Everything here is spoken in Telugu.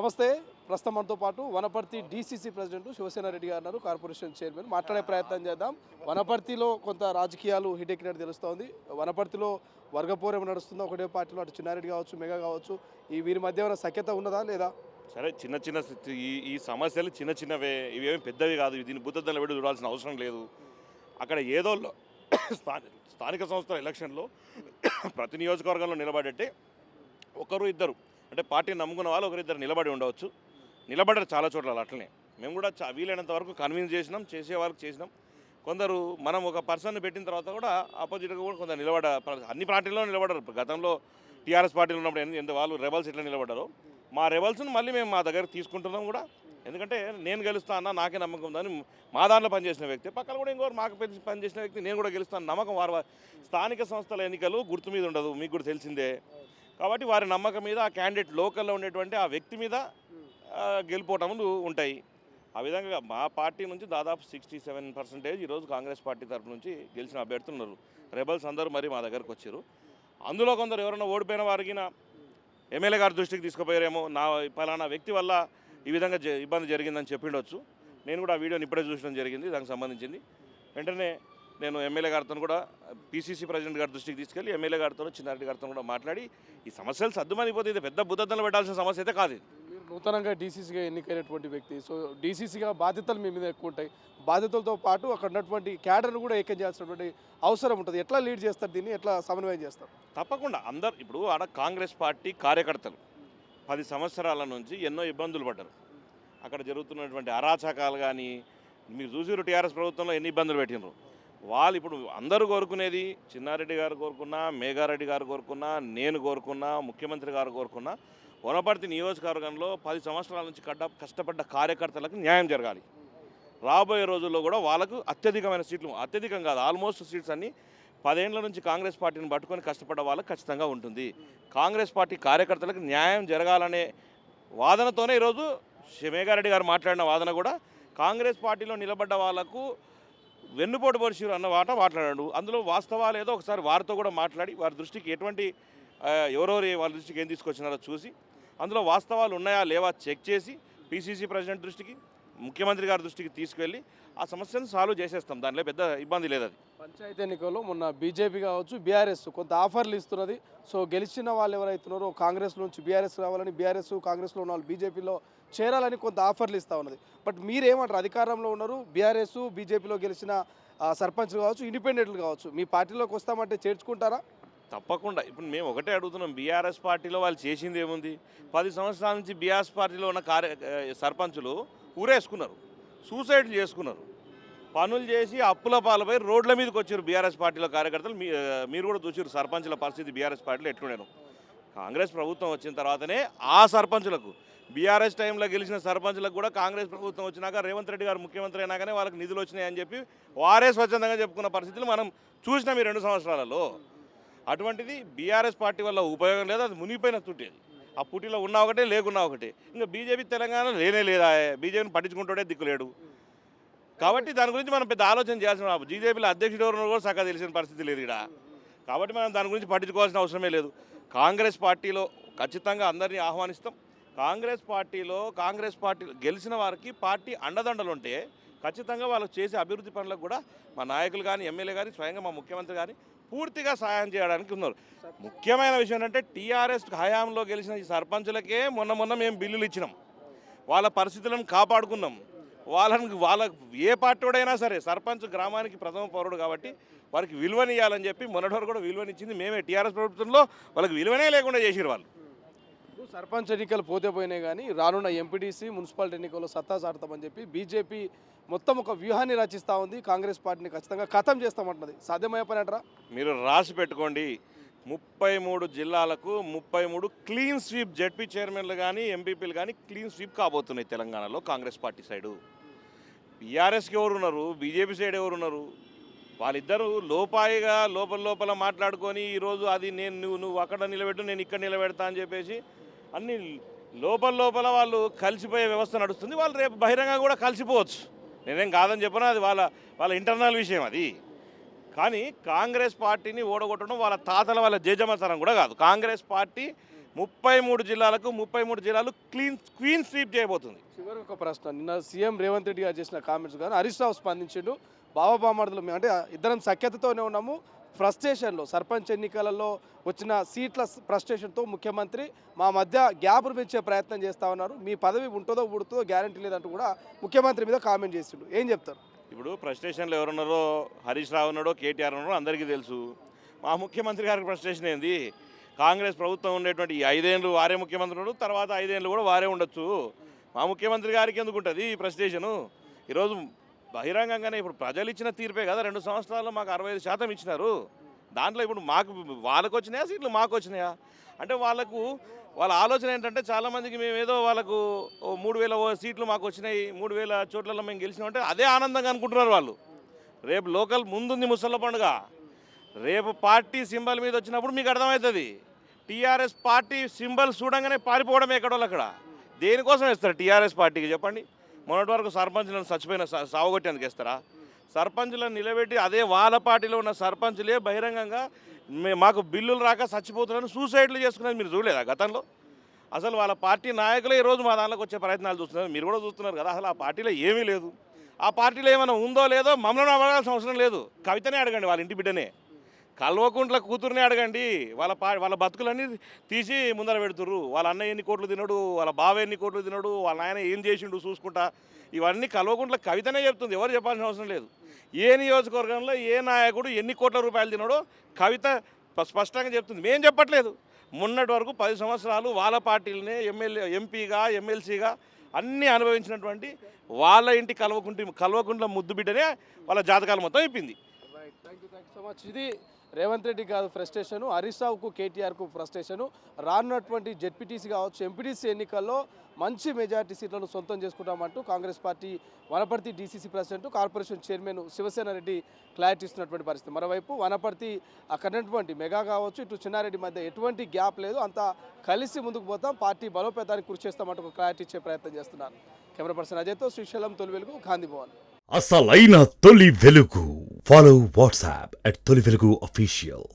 నమస్తే. ప్రస్తుతం మనతో పాటు వనపర్తి డీసీసీ ప్రెసిడెంట్ శివసేన రెడ్డి గారు ఉన్నారు, కార్పొరేషన్ చైర్మన్. మాట్లాడే ప్రయత్నం చేద్దాం. వనపర్తిలో కొంత రాజకీయాలు హిటెక్కినట్టు తెలుస్తోంది. వనపర్తిలో వర్గపోరం నడుస్తుందా? ఒకటే పార్టీలో అటు చిన్నారెడ్డి కావచ్చు, మెగా కావచ్చు, వీరి మధ్య ఏమైనా సఖ్యత ఉన్నదా లేదా? సరే, చిన్న చిన్న ఈ సమస్యలు చిన్న చిన్నవే, ఇవేమి పెద్దవి కాదు. దీన్ని భూతద్దలు పెట్టి చూడాల్సిన అవసరం లేదు. అక్కడ ఏదో స్థానిక సంస్థల ఎలక్షన్లో ప్రతి నియోజకవర్గంలో నిలబడట్టే ఒకరు ఇద్దరు అంటే పార్టీని నమ్ముకున్న వాళ్ళు ఒకరిద్దరు నిలబడి ఉండవచ్చు. నిలబడరు చాలా చోట్ల. అట్లనే మేము కూడా వీలైనంత వరకు కన్విన్స్ చేసినాం, చేసే వాళ్ళకి చేసినాం. కొందరు మనం ఒక పర్సన్ పెట్టిన తర్వాత కూడా ఆపోజిట్గా కూడా కొందరు అన్ని పార్టీల్లో నిలబడరు. గతంలో టీఆర్ఎస్ పార్టీలో ఉన్నప్పుడు ఎంత వాళ్ళు రెబల్స్ ఎట్లా నిలబడ్డారో మా రెబల్స్ని మళ్ళీ మేము మా దగ్గర తీసుకుంటున్నాం కూడా. ఎందుకంటే నేను గెలుస్తా అన్న నాకే నమ్మకం ఉందని మా దాంట్లో పనిచేసిన వ్యక్తి, పక్కన కూడా ఇంకోరు మాకు పనిచేసిన వ్యక్తి నేను కూడా గెలుస్తాను నమ్మకం. వారి స్థానిక సంస్థల ఎన్నికలు గుర్తు మీద ఉండదు, మీకు కూడా తెలిసిందే. కాబట్టి వారి నమ్మకం మీద ఆ క్యాండిడేట్ లోకల్లో ఉండేటువంటి ఆ వ్యక్తి మీద గెలిపోవటములు ఉంటాయి. ఆ విధంగా మా పార్టీ నుంచి దాదాపు 67% ఈరోజు కాంగ్రెస్ పార్టీ తరఫు నుంచి గెలిచిన అభ్యర్థులు ఉన్నారు. రెబల్స్ అందరూ మరి మా దగ్గరకు వచ్చారు. అందులో కొందరు ఎవరైనా ఓడిపోయిన వారికి ఎమ్మెల్యే గారి దృష్టికి తీసుకుపోయారేమో, నా పలానా వ్యక్తి వల్ల ఈ విధంగా ఇబ్బంది జరిగిందని చెప్పిండొచ్చు. నేను కూడా ఆ వీడియోని ఇప్పుడే చూసడం జరిగింది. దానికి సంబంధించింది వెంటనే నేను ఎమ్మెల్యే గారితో కూడా పీసీసీ ప్రెసిడెంట్ గారి దృష్టికి తీసుకెళ్ళి ఎమ్మెల్యే గారితో చిన్నారెడ్డి గారితో కూడా మాట్లాడి ఈ సమస్యలు సర్దుమనిపోతే ఇది పెద్ద బుద్ధతలు పెట్టాల్సిన సమస్య అయితే కాదు. మీరు నూతనంగా డీసీసీగా ఎన్నికైనటువంటి వ్యక్తి, సో డీసీసీగా బాధ్యతలు మీ మీద ఎక్కువ ఉంటాయి. బాధ్యతలతో పాటు అక్కడ ఉన్నటువంటి క్యాడర్ను కూడా ఏకం చేయాల్సినటువంటి అవసరం ఉంటుంది. ఎట్లా లీడ్ చేస్తారు దీన్ని, ఎట్లా సమన్వయం చేస్తారు? తప్పకుండా అందరు ఇప్పుడు ఆడ కాంగ్రెస్ పార్టీ కార్యకర్తలు 10 సంవత్సరాల నుంచి ఎన్నో ఇబ్బందులు పడ్డారు. అక్కడ జరుగుతున్నటువంటి అరాచకాలు కానీ మీరు చూసిరు. టీఆర్ఎస్ ప్రభుత్వంలో ఎన్ని ఇబ్బందులు పెట్టినారు వాళ్ళు. ఇప్పుడు అందరూ కోరుకునేది చిన్నారెడ్డి గారు కోరుకున్నా, మేఘారెడ్డి గారు కోరుకున్నా, నేను కోరుకున్నా, ముఖ్యమంత్రి గారు కోరుకున్నా వనపర్తి నియోజకవర్గంలో 10 సంవత్సరాల నుంచి కష్టపడ్డ కార్యకర్తలకు న్యాయం జరగాలి. రాబోయే రోజుల్లో కూడా వాళ్ళకు అత్యధికమైన సీట్లు, అత్యధికం కాదు ఆల్మోస్ట్ సీట్స్ అన్నీ 10 ఏళ్ల నుంచి కాంగ్రెస్ పార్టీని పట్టుకొని కష్టపడ్డ వాళ్ళకి ఖచ్చితంగా ఉంటుంది. కాంగ్రెస్ పార్టీ కార్యకర్తలకు న్యాయం జరగాలనే వాదనతోనే ఈరోజు మేఘారెడ్డి గారు మాట్లాడిన వాదన కూడా కాంగ్రెస్ పార్టీలో నిలబడ్డ వాళ్లకు వెన్నుపోటు పరిశీలు అన్న మాట్లాడాడు. అందులో వాస్తవాలు ఏదో ఒకసారి వారితో కూడా మాట్లాడి వారి దృష్టికి ఎటువంటి ఎవరెవరు వాళ్ళ దృష్టికి ఏం తీసుకొచ్చినారో చూసి అందులో వాస్తవాలు ఉన్నాయా లేవా చెక్ చేసి పీసీసీ ప్రెసిడెంట్ దృష్టికి, ముఖ్యమంత్రి గారి దృష్టికి తీసుకెళ్ళి ఆ సమస్యను సాల్వ్ చేసేస్తాం. దానిలో పెద్ద ఇబ్బంది లేదు. అది పంచాయతీ ఎన్నికల్లో మొన్న బీజేపీ కావచ్చు, బీఆర్ఎస్ కొంత ఆఫర్లు ఇస్తున్నది. సో గెలిచిన వాళ్ళు ఎవరైతున్నారో కాంగ్రెస్ నుంచి బీఆర్ఎస్ రావాలని, బీఆర్ఎస్ కాంగ్రెస్లో ఉన్న వాళ్ళు బీజేపీలో చేరాలని కొంత ఆఫర్లు ఇస్తూ ఉన్నది. బట్ మీరేమంటారు? అధికారంలో ఉన్నారు, బీఆర్ఎస్ బీజేపీలో గెలిచిన సర్పంచ్లు కావచ్చు, ఇండిపెండెంట్లు కావచ్చు, మీ పార్టీలోకి వస్తామంటే చేర్చుకుంటారా? తప్పకుండా. ఇప్పుడు మేము ఒకటే అడుగుతున్నాం, బీఆర్ఎస్ పార్టీలో వాళ్ళు చేసింది ఏముంది? 10 సంవత్సరాల నుంచి బీఆర్ఎస్ పార్టీలో ఉన్న సర్పంచులు ఊరేసుకున్నారు, సూసైడ్లు చేసుకున్నారు, పనులు చేసి అప్పుల పాలపై రోడ్ల మీదకి వచ్చారు బీఆర్ఎస్ పార్టీలో కార్యకర్తలు. మీరు కూడా చూసారు సర్పంచుల పరిస్థితి బీఆర్ఎస్ పార్టీలో ఎట్లుండేను. కాంగ్రెస్ ప్రభుత్వం వచ్చిన తర్వాతనే ఆ సర్పంచులకు, బీఆర్ఎస్ టైంలో గెలిచిన సర్పంచులకు కూడా కాంగ్రెస్ ప్రభుత్వం వచ్చినాక రేవంత్ రెడ్డి గారు ముఖ్యమంత్రి అయినాకనే వాళ్ళకి నిధులు వచ్చినాయని చెప్పి వారే స్వచ్ఛందంగా చెప్పుకున్న పరిస్థితులు మనం చూసినాం ఈ 2 సంవత్సరాలలో. అటువంటిది బీఆర్ఎస్ పార్టీ వల్ల ఉపయోగం లేదు, అది మునిగిపోయిన తుట్టేది. ఆ పుట్టిలో ఉన్నా ఒకటే, లేకున్నా ఒకటే. ఇంకా బీజేపీ తెలంగాణ లేనే లేదా, బీజేపీని పట్టించుకుంటుండే దిక్కులేడు. కాబట్టి దాని గురించి మనం పెద్ద ఆలోచన చేయాల్సిన, బీజేపీలో అధ్యక్షుడు ఎవరు కూడా సగం తెలిసిన పరిస్థితి లేదు ఇక్కడ. కాబట్టి మనం దాని గురించి పట్టించుకోవాల్సిన అవసరమే లేదు. కాంగ్రెస్ పార్టీలో ఖచ్చితంగా అందరినీ ఆహ్వానిస్తాం. కాంగ్రెస్ పార్టీలో గెలిచిన వారికి పార్టీ అండదండలు ఉంటే ఖచ్చితంగా వాళ్ళకు చేసే అభివృద్ధి పనులకు కూడా మా నాయకులు కానీ, ఎమ్మెల్యే కానీ, స్వయంగా మా ముఖ్యమంత్రి కానీ పూర్తిగా సహాయం చేయడానికి ఉన్నారు. ముఖ్యమైన విషయం ఏంటంటే టీఆర్ఎస్ హయాంలో గెలిచిన ఈ సర్పంచులకే మొన్న మేము బిల్లులు ఇచ్చినాం, వాళ్ళ పరిస్థితులను కాపాడుకున్నాం. వాళ్ళ ఏ పార్టీడైనా సరే సర్పంచ్ గ్రామానికి ప్రథమ పౌరుడు కాబట్టి వారికి విలువనియాలని చెప్పి మొన్నటి వరకు కూడా విలువనిచ్చింది మేమే. టీఆర్ఎస్ ప్రభుత్వంలో వాళ్ళకి విలువనే లేకుండా చేసిరు వాళ్ళు. సర్పంచ్ ఎన్నికలు పోయినాయి కానీ రానున్న ఎంపీటీసీ, మున్సిపాలిటీ ఎన్నికల్లో సత్తా చాటుతామని చెప్పి బీజేపీ మొత్తం ఒక వ్యూహాన్ని రచిస్తూ ఉంది. కాంగ్రెస్ పార్టీని ఖచ్చితంగా ఖతం చేస్తామంటున్నది. సాధ్యమయ్యే పని అంటారా? మీరు రాసి పెట్టుకోండి, 33 జిల్లాలకు 33 క్లీన్ స్వీప్ జెడ్పీ చైర్మన్లు కానీ, ఎంపీపీలు కానీ క్లీన్ స్వీప్ కాబోతున్నాయి తెలంగాణలో కాంగ్రెస్ పార్టీ సైడు. బీఆర్ఎస్కి ఎవరున్నారు, బీజేపీ సైడ్ ఎవరున్నారు? వాళ్ళిద్దరూ లోపాయిగా లోపల మాట్లాడుకొని ఈరోజు అది నువ్వు అక్కడ నిలబెట్టు, నేను ఇక్కడ నిలబెడతా అని చెప్పేసి అన్ని లోపల వాళ్ళు కలిసిపోయే వ్యవస్థ నడుస్తుంది. వాళ్ళు రేపు బహిరంగ కూడా కలిసిపోవచ్చు, నేనేం కాదని చెప్పను, అది వాళ్ళ ఇంటర్నల్ విషయం అది. కానీ కాంగ్రెస్ పార్టీని ఓడగొట్టడం వాళ్ళ తాతల వాళ్ళ జేజమతనం కూడా కాదు. కాంగ్రెస్ పార్టీ 33 జిల్లాలకు 33 జిల్లాలు క్లీన్ స్వీప్ చేయబోతుంది. చివరి ఒక ప్రశ్న, నిన్న సీఎం రేవంత్ రెడ్డి గారు చేసిన కామెంట్స్ కానీ హరీష్ రావు స్పందించిండు. బాబామర్దులు మేము అంటే ఇద్దరం సఖ్యతతోనే ఉన్నాము, ఫ్రస్ట్రేషన్లో సర్పంచ్ ఎన్నికలలో వచ్చిన సీట్ల ఫ్రస్ట్రేషన్తో ముఖ్యమంత్రి మా మధ్య గ్యాప్ను పెంచే ప్రయత్నం చేస్తూ ఉన్నారు, మీ పదవి ఉంటుందో ఊడుతుందో గ్యారంటీ లేదంటూ కూడా ముఖ్యమంత్రి మీద కామెంట్ చేసిండు. ఏం చెప్తారు? ఇప్పుడు ఫ్రస్ట్రేషన్లో ఎవరున్నారో, హరీష్ రావు ఉన్నాడో, కేటీఆర్ ఉన్నారో అందరికీ తెలుసు. మా ముఖ్యమంత్రి గారికి ఫ్రస్ట్రేషన్ ఏంది? కాంగ్రెస్ ప్రభుత్వం ఉండేటువంటి ఈ 5 ఏళ్ళు వారే ముఖ్యమంత్రి ఉన్నాడు, తర్వాత 5 ఏళ్ళు కూడా వారే ఉండొచ్చు. మా ముఖ్యమంత్రి గారికి ఎందుకు ఉంటుంది ఈ ఫ్రస్ట్రేషను? ఈరోజు బహిరంగంగానే ఇప్పుడు ప్రజలు ఇచ్చిన తీర్పే కదా, 2 సంవత్సరాల్లో మాకు 65% ఇచ్చినారు. దాంట్లో ఇప్పుడు మాకు వాళ్ళకు వచ్చినాయా సీట్లు, మాకు వచ్చినాయా? అంటే వాళ్ళ ఆలోచన ఏంటంటే చాలామందికి మేము ఏదో వాళ్ళకు 3000 సీట్లు మాకు వచ్చినాయి, 3000 చోట్లలో మేము గెలిచినామంటే అదే ఆనందంగా అనుకుంటున్నారు వాళ్ళు. రేపు లోకల్ ముందుంది ముసళ్ళ పండుగ, రేపు పార్టీ సింబల్ మీద వచ్చినప్పుడు మీకు అర్థమవుతుంది. టీఆర్ఎస్ పార్టీ సింబల్ చూడంగానే పారిపోవడం ఎక్కడోళ్ళు అక్కడ. దేనికోసం వేస్తారు టీఆర్ఎస్ పార్టీకి చెప్పండి? మొన్నటి వరకు సర్పంచులను చచ్చిపోయిన సావగొట్టేందుకు వేస్తారా? సర్పంచులను నిలబెట్టి అదే వాళ్ళ పార్టీలో ఉన్న సర్పంచులే బహిరంగంగా మాకు బిల్లులు రాక చచ్చిపోతున్నారని సూసైడ్లు చేసుకునేది మీరు చూడలేదా గతంలో? అసలు వాళ్ళ పార్టీ నాయకులే ఈరోజు మా దాంట్లోకి వచ్చే ప్రయత్నాలు చూస్తున్నారు, మీరు కూడా చూస్తున్నారు కదా. అసలు ఆ పార్టీలో ఏమీ లేదు. ఆ పార్టీలో ఏమైనా ఉందో లేదో మమ్మల్ని అడగాల్సిన అవసరం లేదు. కవితనే అడగండి, వాళ్ళ ఇంటి బిడ్డనే, కల్వకుంట్ల కూతురునే అడగండి. వాళ్ళ బతుకులన్నీ తీసి ముందర పెడుతుర్రు. వాళ్ళ అన్న ఎన్ని కోట్లు తినడు, వాళ్ళ బావ ఎన్ని కోట్లు తినడు, వాళ్ళ ఆయన ఏం చేసిండు చూసుకుంటా, ఇవన్నీ కల్వకుంట్ల కవితనే చెప్తుంది, ఎవరు చెప్పాల్సిన అవసరం లేదు. ఏ నియోజకవర్గంలో ఏ నాయకుడు ఎన్ని కోట్ల రూపాయలు తినడో కవిత స్పష్టంగా చెప్తుంది, మేం చెప్పట్లేదు. మొన్నటి వరకు 10 సంవత్సరాలు వాళ్ళ పార్టీలనే ఎంపీగా ఎమ్మెల్సీగా అన్నీ అనుభవించినటువంటి వాళ్ళ ఇంటి కల్వకుంట్ల ముద్దు బిడ్డనే వాళ్ళ జాతకాలు మొత్తం ఇప్పింది. Thank you so much. ఇది రేవంత్ రెడ్డి కాదు ఫ్రస్ట్రేషను, హరీష్ రావుకు కేటీఆర్కు ఫ్రస్ట్రేషను. రానున్నటువంటి జెడ్పీటీసీ కావచ్చు, ఎంపీటీసీ ఎన్నికల్లో మంచి మెజార్టీ సీట్లను సొంతం చేసుకుంటామంటూ Congress party Wanaparthy DCC president, corporation chairman Shivasena Reddy clarity ఇస్తున్నటువంటి పరిస్థితి. మరోవైపు వనపర్తి అక్కడటువంటి మెగా కావచ్చు, ఇటు చిన్నారెడ్డి మధ్య ఎటువంటి గ్యాప్ లేదు, అంతా కలిసి ముందుకు పోతాం, పార్టీ బలోపేతానికి కృషి చేస్తామంటూ ఒక క్లారిటీ ఇచ్చే ప్రయత్నం చేస్తున్నారు. కెమెరా పర్సన్ అజయ్తో శ్రీశైలం, తొలి వెలుగు, గాంధీ భవన్. అసలైన తొలి వెలుగు. ఫాలో వాట్సాప్ @తొలి వెలుగు official.